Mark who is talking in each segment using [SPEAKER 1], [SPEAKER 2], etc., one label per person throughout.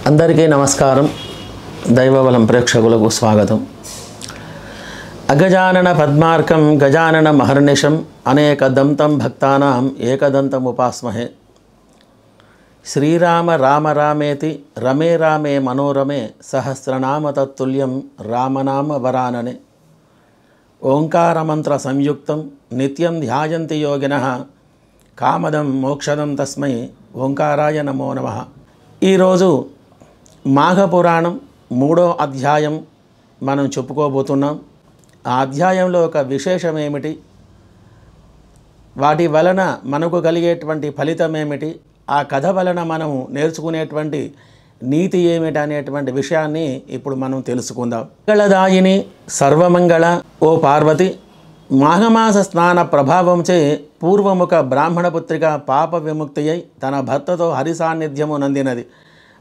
[SPEAKER 1] అందరికీ నమస్కారం. దైవబలం ప్రేక్షకులకు స్వాగతం. అగజానన పద్మార్కం గజానన మహర్నిశం అనేకదంతం భక్తానాం ఏకదంతముపాస్మహే. శ్రీరామ రామ రామేతి రమే రామే మనోరమే సహస్రనామ తత్తుల్యం రామనామ వరాననే. ఓంకారమంత్ర సంయుక్తం నిత్యం ధ్యాయంతి యోగినః కామదం మోక్షదం తస్మై ఓంకారాయ నమో నమః. ఈరోజు మాఘపురాణం 3వ అధ్యాయం మనం చెప్పుకోబోతున్నాం. ఆ అధ్యాయంలో ఒక విశేషం ఏమిటి, వాటి వలన మనకు కలిగేటువంటి ఫలితం ఏమిటి, ఆ కథ వలన మనము నేర్చుకునేటువంటి నీతి ఏమిటి అనేటువంటి విషయాన్ని ఇప్పుడు మనం తెలుసుకుందాం. మంగళదాయిని సర్వమంగళ ఓ పార్వతి, మాఘమాస స్నాన ప్రభావంచే పూర్వముఖ బ్రాహ్మణపుత్రిక పాప విముక్తి అయి తన భర్తతో హరి సాన్నిధ్యము నందినది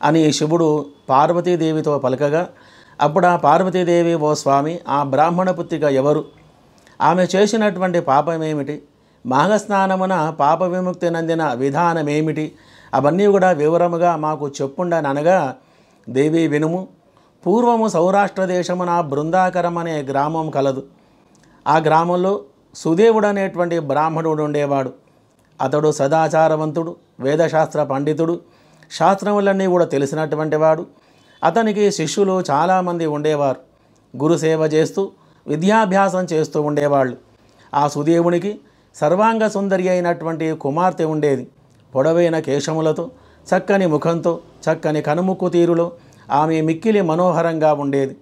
[SPEAKER 1] అని శివుడు పార్వతీదేవితో పలకగా, అప్పుడు ఆ పార్వతీదేవి, ఓ స్వామి, ఆ బ్రాహ్మణ పుత్రిక ఎవరు, ఆమె చేసినటువంటి పాపమేమిటి, మాఘస్నానమున పాప విముక్తి నందిన విధానం ఏమిటి, అవన్నీ కూడా వివరముగా మాకు చెప్పుండని అనగా, దేవి వినుము. పూర్వము సౌరాష్ట్ర దేశమున బృందాకరం అనే గ్రామం కలదు. ఆ గ్రామంలో సుదేవుడు అనేటువంటి బ్రాహ్మణుడు ఉండేవాడు. అతడు సదాచారవంతుడు, వేదశాస్త్ర పండితుడు, శాస్త్రములన్నీ కూడా తెలిసినటువంటి వాడు. అతనికి శిష్యులు చాలామంది ఉండేవారు. గురుసేవ చేస్తూ విద్యాభ్యాసం చేస్తూ ఉండేవాళ్ళు. ఆ సుదేవునికి సర్వాంగ సుందరి అయినటువంటి కుమార్తె ఉండేది. పొడవైన కేశములతో, చక్కని ముఖంతో, చక్కని కనుముక్కు తీరులో ఆమె మిక్కిలి మనోహరంగా ఉండేది.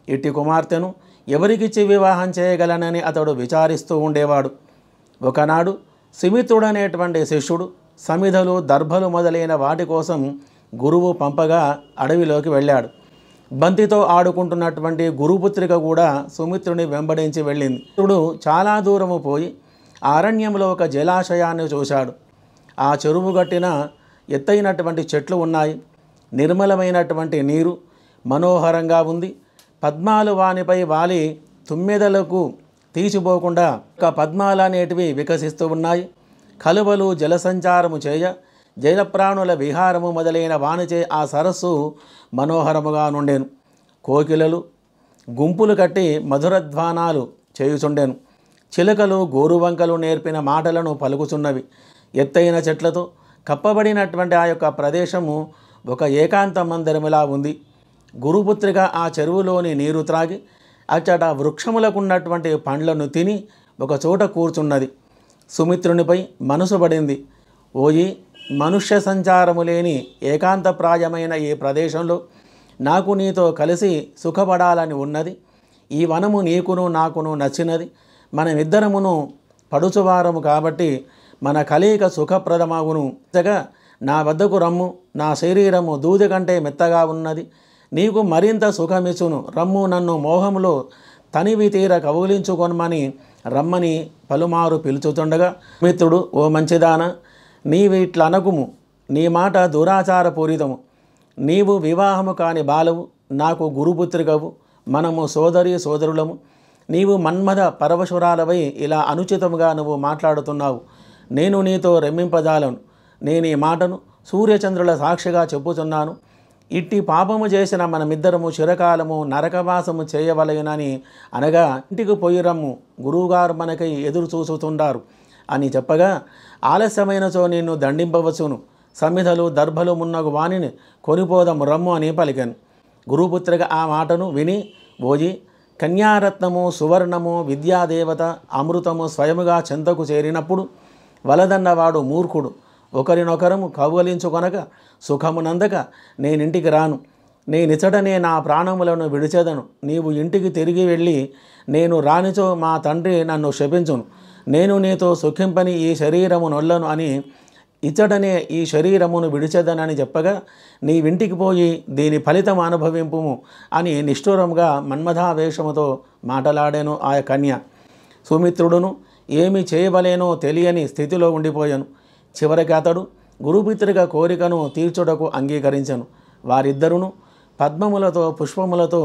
[SPEAKER 1] ఇట్టి కుమార్తెను ఎవరికిచ్చి వివాహం చేయగలనని అతడు విచారిస్తూ ఉండేవాడు. ఒకనాడు సుమిత్రుడనేటువంటి శిష్యుడు సమిధలు, దర్భలు మొదలైన వాటి కోసం గురువు పంపగా అడవిలోకి వెళ్ళాడు. బంతితో ఆడుకుంటున్నటువంటి గురుపుత్రిక కూడా సుమిత్రుని వెంబడించి వెళ్ళింది. ఇతడు చాలా దూరము పోయి అరణ్యంలో ఒక జలాశయాన్ని చూశాడు. ఆ చెరువు గట్టిన ఎత్తైనటువంటి చెట్లు ఉన్నాయి. నిర్మలమైనటువంటి నీరు మనోహరంగా ఉంది. పద్మాలు వానిపై వాలి తుమ్మెదలకు తీసిపోకుండా ఒక పద్మాలు అనేటివి వికసిస్తూ ఉన్నాయి. కలువలు జలసంచారము చేయ, జలప్రాణుల విహారము మొదలైన వానిచే ఆ సరస్సు మనోహరముగా నుండెను. కోకిలలు గుంపులు కట్టి మధురధ్వానాలు చేయుచుండెను. చిలకలు గోరువంకలు నేర్పిన మాటలను పలుకుచున్నవి. ఎత్తైన చెట్లతో కప్పబడినటువంటి ఆ యొక్క ప్రదేశము ఒక ఏకాంత మందిరములా ఉంది. గురుపుత్రిక ఆ చెరువులోని నీరు త్రాగి అచ్చట వృక్షములకున్నటువంటి పండ్లను తిని ఒక చోట కూర్చున్నది. సుమిత్రునిపై మనసు పడింది. ఓయి, మనుష్య సంచారము లేని ఏకాంతప్రాయమైన ఈ ప్రదేశంలో నాకు నీతో కలిసి సుఖపడాలని ఉన్నది. ఈ వనము నీకును నాకును నచ్చినది. మనమిద్దరమును పడుచువారము కాబట్టి మన కలయిక సుఖప్రదమగును. నా వద్దకు రమ్ము, నా శరీరము దూది కంటే మెత్తగా ఉన్నది, నీకు మరింత సుఖమిచ్చును, రమ్ము, నన్ను మోహములో తనివి తీర కౌగిలించుకొనమని రమ్మని పలుమారు పిలుచుతుండగా, మిత్రుడు, ఓ మంచిదాన, నీవిట్లనకుము, నీ మాట దురాచారపూరితము. నీవు వివాహము కాని బాలవు, నాకు గురుపుత్రికవు, మనము సోదరి సోదరులము. నీవు మన్మథ పరవశురాలవై ఇలా అనుచితముగా నువ్వు మాట్లాడుతున్నావు. నేను నీతో రెమ్మింపజాలను. నేను ఈ మాటను సూర్యచంద్రుల సాక్షిగా చెప్పుచున్నాను. ఇట్టి పాపము చేసిన మనమిద్దరము చిరకాలము నరకవాసము చేయవలయునని అనగా, ఇంటికి పోయి రమ్ము, గురువుగారు మనకై ఎదురు చూసుతుండారు అని చెప్పగా, ఆలస్యమైనచో నిన్ను దండింపవచ్చును, సమిధలు దర్భలు మున్నగు వాణిని కొనిపోదము రమ్ము అని పలికాను. గురుపుత్రిక ఆ మాటను విని, ఓజీ, కన్యారత్నము, సువర్ణము, విద్యాదేవత, అమృతము స్వయముగా చెంతకు చేరినప్పుడు వలదన్నవాడు మూర్ఖుడు. ఒకరినొకరము కౌగలించుకొనక సుఖమునందక నేనింటికి రాను. నేనిచటనే నా ప్రాణములను విడిచెదను. నీవు ఇంటికి తిరిగి వెళ్ళి, నేను రానిచో మా తండ్రి నన్ను శపించును, నేను నీతో సుఖింపని ఈ శరీరము నొల్లను అని ఇచ్చటనే ఈ శరీరమును విడిచెదనని చెప్పగా, నీవింటికి పోయి దీని ఫలితం అనుభవింపుము అని నిష్ఠురంగా మన్మథావేశముతో మాటలాడాను ఆ కన్య. సుమిత్రుడును ఏమి చేయవలేనో తెలియని స్థితిలో ఉండిపోయాను. చివరికి అతడు గురుపుత్రిక కోరికను తీర్చుటకు అంగీకరించను. వారిద్దరును పద్మములతో, పుష్పములతో,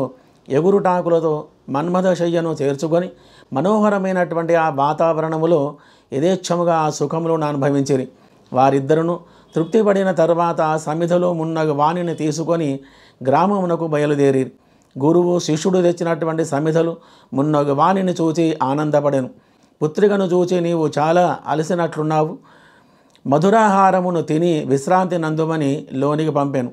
[SPEAKER 1] ఎగురుటాకులతో మన్మథశయ్యను చేర్చుకొని మనోహరమైనటువంటి ఆ వాతావరణములో యథేచ్ఛముగా ఆ సుఖములను అనుభవించిరి. వారిద్దరును తృప్తిపడిన తర్వాత సమిధలో మున్నగు వాణిని తీసుకొని గ్రామమునకు బయలుదేరి గురువు శిష్యుడు తెచ్చినటువంటి సమిధలు మున్నగు వాణిని చూచి ఆనందపడెను. పుత్రికను చూచి నీవు చాలా అలసినట్లున్నావు, మధురాహారమును తిని విశ్రాంతి నందుమని లోనికి పంపాను.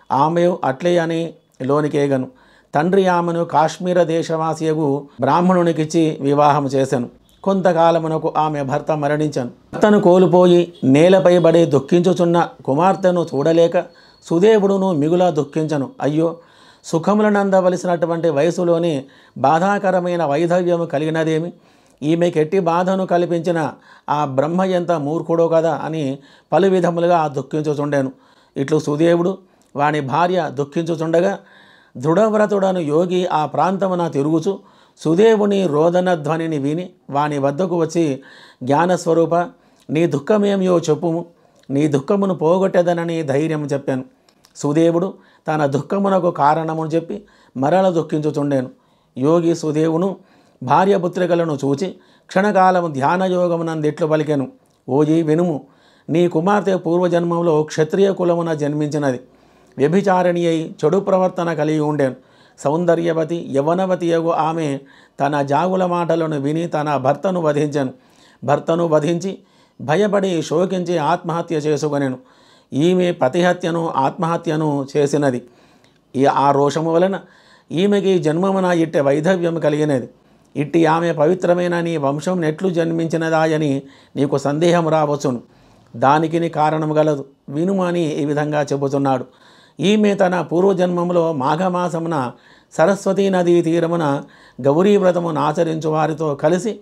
[SPEAKER 1] ఆమె అట్లే అని లోనికేగను. తండ్రి ఆమెను కాశ్మీర దేశవాసియగు బ్రాహ్మణునికిచ్చి వివాహం చేశాను. కొంతకాలమునకు ఆమె భర్త మరణించాను. భర్తను కోల్పోయి నేలపై పడి దుఃఖించుచున్న కుమార్తెను చూడలేక సుదేవుడును మిగుల దుఃఖించను. అయ్యో, సుఖములనందవలసినటువంటి వయసులోనే బాధాకరమైన వైధవ్యము కలిగినదేమి? ఈమెకెట్టి బాధను కల్పించిన ఆ బ్రహ్మ ఎంత మూర్ఖుడో కదా అని పలు విధములుగా దుఃఖించుచుండెను. ఇట్లు సుదేవుడు వాని భార్య దుఃఖించుచుండగా దృఢవ్రతుడను యోగి ఆ ప్రాంతమున తిరుగుచు సుదేవుని రోదన ధ్వనిని విని వాని వద్దకు వచ్చి, జ్ఞానస్వరూప, నీ దుఃఖమేమియో చెప్పుము, నీ దుఃఖమును పోగొట్టేదనని ధైర్యం చెప్పాను. సుదేవుడు తన దుఃఖమునకు కారణమును చెప్పి మరల దుఃఖించుచుండెను. యోగి సుదేవును భార్యపుత్రికలను చూచి క్షణకాలము ధ్యానయోగమునందిట్లు పలికెను. ఓయి వినుము, నీ కుమార్తె పూర్వజన్మంలో క్షత్రియ కులమున జన్మించినది. వ్యభిచారిణి అయి చెడు ప్రవర్తన కలిగి ఉండేను. సౌందర్యవతి యవనవతియగు ఆమె తన జాగుల మాటలను విని తన భర్తను వధించెను. భర్తను వధించి భయపడి శోకించి ఆత్మహత్య చేసుకొనెను. ఈమె పతిహత్యను ఆత్మహత్యను చేసినది. ఆ రోషము వలన ఈమెకి జన్మమున ఇట్టే వైధవ్యం కలిగినది. ఇట్టి ఆమె పవిత్రమైన నీ వంశం నెట్లు జన్మించినదాయని నీకు సందేహం రావచ్చును. దానికి కారణం గలదు, వినుము అని ఈ విధంగా చెబుతున్నాడు. ఈమె తన పూర్వజన్మములో మాఘమాసమున సరస్వతీ నదీ తీరమున గౌరీ వ్రతమును ఆచరించు వారితో కలిసి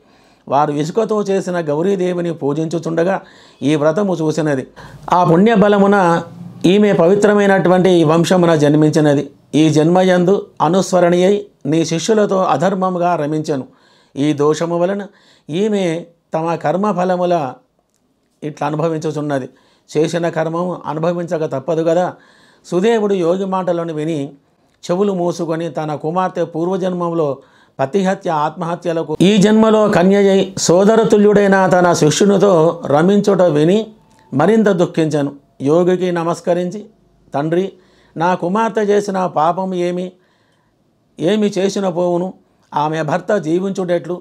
[SPEAKER 1] వారు ఇసుకతో చేసిన గౌరీదేవిని పూజించుచుండగా ఈ వ్రతము చూసినది. ఆ పుణ్యబలమున ఈమె పవిత్రమైనటువంటి ఈ వంశమున జన్మించినది. ఈ జన్మయందు అనుస్మరణీయై నీ శిష్యులతో అధర్మముగా రమించెను. ఈ దోషము వలన ఈమె తమ కర్మఫలముల ఇట్లా అనుభవించుచున్నది. చేసిన కర్మము అనుభవించక తప్పదు కదా. సుదేవుడు యోగి మాటలను విని చెవులు మూసుకొని తన కుమార్తె పూర్వజన్మంలో పతిహత్య ఆత్మహత్యలకు ఈ జన్మలో కన్యయై సోదరతుల్యుడైన తన శిష్యునితో రమించుట విని మరింత దుఃఖించను. యోగికి నమస్కరించి, తండ్రి, నా కుమార్తె చేసిన పాపం ఏమి చేసిన పోవును? ఆమె భర్త జీవించుటెట్లు?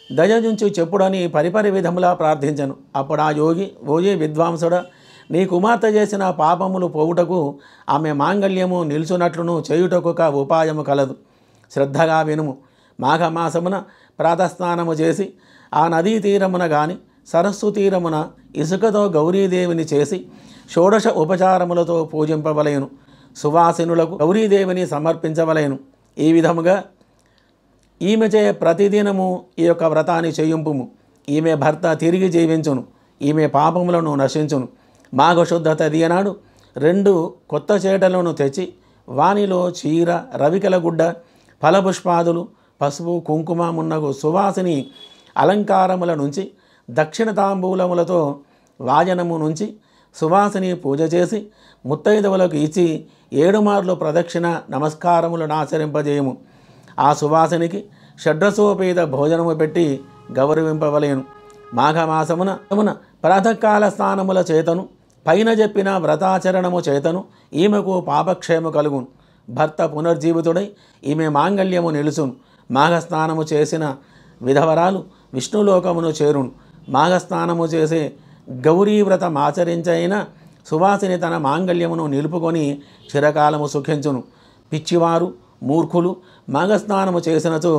[SPEAKER 1] దయచుంచి చెప్పుడని పరిపరి విధములా ప్రార్థించను. అప్పుడు ఆ యోగి, ఓయే విద్వాంసుడ, నీ కుమార్తె చేసిన పాపములు పోవుటకు ఆమె మాంగళ్యము నిలుచునట్లును చేయుటకు ఒక ఉపాయము కలదు. శ్రద్ధగా వినుము. మాఘమాసమున ప్రాతస్నానము చేసి ఆ నదీ తీరమున గాని సరస్సు తీరమున ఇసుకతో గౌరీదేవిని చేసి షోడశ ఉపచారములతో పూజింపవలయను. సువాసినులకు గౌరీదేవిని సమర్పించవలయను. ఈ విధముగా ఈమెచే ప్రతిదినము ఈ యొక్క వ్రతాన్ని చేయింపుము. ఈమె భర్త తిరిగి జీవించును. ఈమె పాపములను నశించును. మాఘశుద్ధ తదియనాడు 2 కొత్త చేటలను తెచ్చి వానిలో చీర, రవికల గుడ్డ, ఫలపుష్పాదులు, పసుపు, కుంకుమ మున్నగు సువాసిని అలంకారముల నుంచి దక్షిణ తాంబూలములతో వాజనము నుంచి సువాసిని పూజ చేసి ముత్తైదవులకు ఇచ్చి 7 మార్లు ప్రదక్షిణ నమస్కారములను ఆచరింపజేయము. ఆ సువాసినికి షడ్రసోపేత భోజనము పెట్టి గౌరవింపవలేను. మాఘమాసమున ప్రాతకాల స్నానముల చేతను పైన చెప్పిన వ్రతాచరణము చేతను ఈమెకు పాపక్షేమ కలుగును. భర్త పునర్జీవితుడై ఈమె మాంగళ్యము నిలుచును. మాఘస్నానము చేసిన విధవరాలు విష్ణులోకమును చేరును. మాఘస్నానము చేసే గౌరీ వ్రతం ఆచరించైన సువాసిని తన మాంగళ్యమును నిలుపుకొని చిరకాలము సుఖించును. పిచ్చివారు, మూర్ఖులు మాఘస్నానము చేసినచో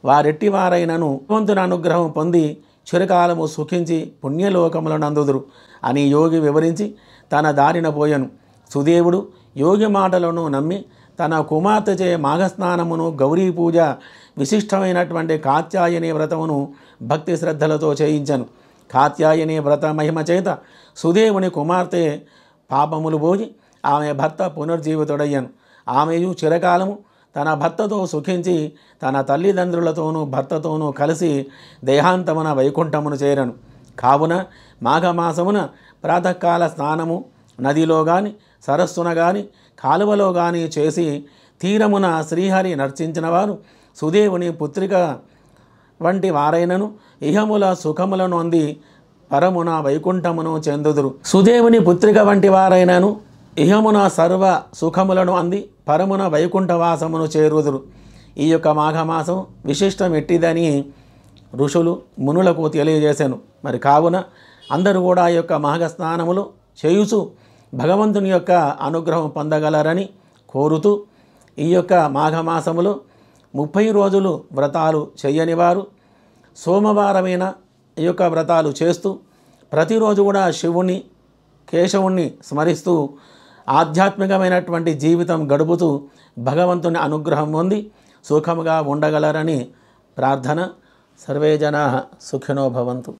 [SPEAKER 1] వారెట్టివారైనను భగవంతుని అనుగ్రహం పొంది చిరకాలము సుఖించి పుణ్యలోకములను అందుదురు అని యోగి వివరించి తన దారిన పోయెను. సుదేవుడు యోగి మాటలను నమ్మి తన కుమార్తెచే మాఘస్నానమును, గౌరీ పూజ, విశిష్టమైనటువంటి కాత్యాయని వ్రతమును భక్తి శ్రద్ధలతో చేయించను. కాత్యాయని వ్రత మహిమ చేత సుదేవుని కుమార్తె పాపములు పోయి ఆమె భర్త పునర్జీవితుడయ్యను. ఆమెయు చిరకాలము తన భర్తతో సుఖించి తన తల్లిదండ్రులతోనూ భర్తతోనూ కలిసి దేహాంతమున వైకుంఠమును చేరను. కావున మాఘమాసమున ప్రాతకాల స్నానము నదిలో గాని సరస్సున గాని కాలువలో గాని చేసి తీరమున శ్రీహరి నర్చించిన వారు సుదేవుని పుత్రిక వంటి వారైనను ఇహముల సుఖములను అంది పరమున వైకుంఠమును చెందుదురు. సుదేవుని పుత్రిక వంటి వారైనను ఇహమున సర్వ సుఖములను అంది పరమున వైకుంఠవాసమును చేరుదురు. ఈ యొక్క మాఘమాసం విశిష్టం ఎట్టిదని ఋషులు మునులకు తెలియజేశాను. మరి కావున అందరూ కూడా ఈ యొక్క మాఘ స్నానములు చేయుచు భగవంతుని యొక్క అనుగ్రహం పొందగలరని కోరుతూ ఈ యొక్క మాఘమాసములో 30 రోజులు వ్రతాలు చేయని వారు సోమవారమైన ఈ యొక్క వ్రతాలు చేస్తూ ప్రతిరోజు కూడా శివుని కేశవుణ్ణి స్మరిస్తూ ఆధ్యాత్మికమైనటువంటి జీవితం గడుపుతూ భగవంతుని అనుగ్రహం పొంది సుఖముగా ఉండగలరని ప్రార్థన. సర్వే జనాః సుఖినో భవంతు.